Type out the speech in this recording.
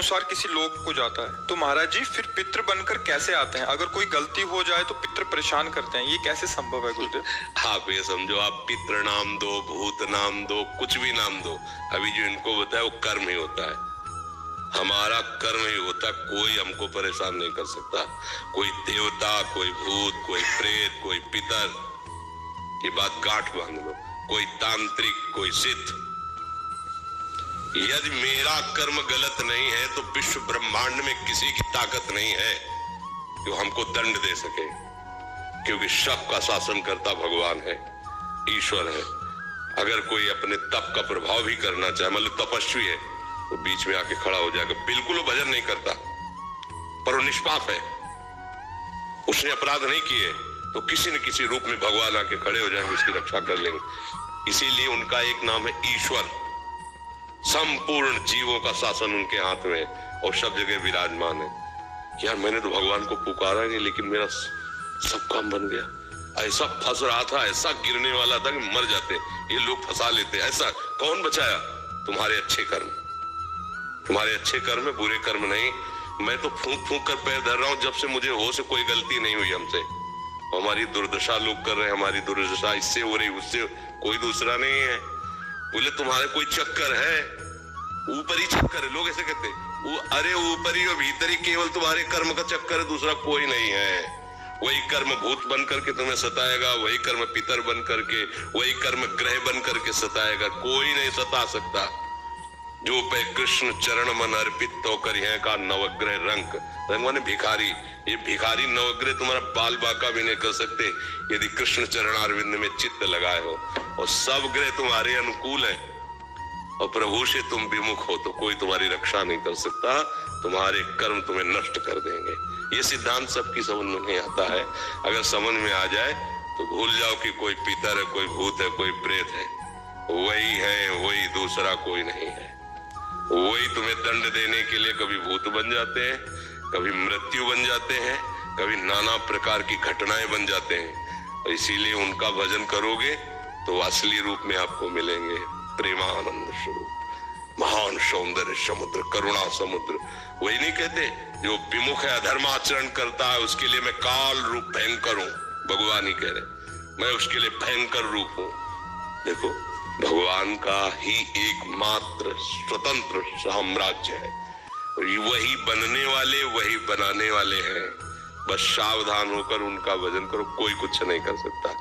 अनुसार किसी लोक को जाता है। तो महाराज जी फिर पितृ बनकर कैसे आते हैं? अगर कोई गलती हो जाए तो पितृ परेशान करते हैं, ये कैसे संभव है गुरुदेव? आप ये समझो, आप पितृ नाम दो, भूत नाम दो, कुछ भी नाम दो, अभी जो इनको बताया वो कर्म ही होता है। हमारा कर्म ही होता है, कोई हमको परेशान नहीं कर सकता। कोई देवता, कोई भूत, कोई प्रेत, कोई पितर, ये बात गांठ बांध लो, कोई तांत्रिक, कोई सिद्ध। यदि मेरा कर्म गलत नहीं है तो विश्व ब्रह्मांड में किसी की ताकत नहीं है जो हमको दंड दे सके, क्योंकि सबका शासन करता भगवान है, ईश्वर है। अगर कोई अपने तप का प्रभाव भी करना चाहे, मतलब तपस्वी है, तो बीच में आके खड़ा हो जाएगा। बिल्कुल वो भजन नहीं करता, पर वो निष्पाप है, उसने अपराध नहीं किए, तो किसी न किसी रूप में भगवान आके खड़े हो जाएंगे, उसकी रक्षा कर लेंगे। इसीलिए उनका एक नाम है ईश्वर। संपूर्ण जीवों का शासन उनके हाथ में और सब जगह विराजमान है। यार मैंने तो भगवान को पुकारा ही नहीं, लेकिन मेरा सब काम बन गया। ऐसा फंस रहा था, ऐसा गिरने वाला था कि मर जाते, ये लोग फंसा लेते। ऐसा कौन बचाया? तुम्हारे अच्छे कर्म, तुम्हारे अच्छे कर्म है, बुरे कर्म नहीं। मैं तो फूंक फूंक कर पैर धर रहा हूं, जब से मुझे होश से कोई गलती नहीं हुई हमसे। हमारी दुर्दशा लोग कर रहे हैं, हमारी दुर्दशा इससे हो रही, उससे, कोई दूसरा नहीं है। बोले तुम्हारे कोई चक्कर है? ऊपर ही चक्कर है, लोग ऐसे कहते वो, अरे ऊपर ही और भीतर ही केवल तुम्हारे कर्म का चक्कर है, दूसरा कोई नहीं है। वही कर्म भूत बन करके तुम्हें सताएगा, वही कर्म पितर बन करके, वही कर्म ग्रह बन करके सताएगा, कोई नहीं सता सकता। जो पे कृष्ण चरण मन अर्पित तो करिए का नवग्रह रंग, रंग माने भिखारी। ये भिखारी नवग्रह तुम्हारा बाल बाका भी नहीं कर सकते यदि कृष्ण चरणारविंद में चित्त लगाए हो, और सब ग्रह तुम्हारे अनुकूल है और प्रभु से तुम विमुख हो तो कोई तुम्हारी रक्षा नहीं कर सकता। तुम्हारे कर्म तुम्हें नष्ट कर देंगे। ये सिद्धांत सबकी समझ में नहीं आता है। अगर समझ में आ जाए तो भूल जाओ कि कोई पितर है, कोई भूत है, कोई प्रेत है। वही है, वही, दूसरा कोई नहीं है। वही तुम्हें दंड देने के लिए कभी भूत बन जाते हैं, कभी मृत्यु बन जाते हैं, कभी नाना प्रकार की घटनाएं बन जाते हैं। और इसीलिए उनका भजन करोगे तो असली रूप में आपको मिलेंगे। प्रेमानंद स्वरूप, महान सौंदर्य समुद्र, करुणा समुद्र। वही नहीं कहते जो विमुख है, अधर्माचरण करता है, उसके लिए मैं काल रूप भयंकर हूं। भगवान ही कह रहे मैं उसके लिए भयंकर रूप हूं। देखो, भगवान का ही एकमात्र स्वतंत्र साम्राज्य है, वही बनने वाले, वही बनाने वाले हैं। बस सावधान होकर उनका भजन करो, कोई कुछ नहीं कर सकता।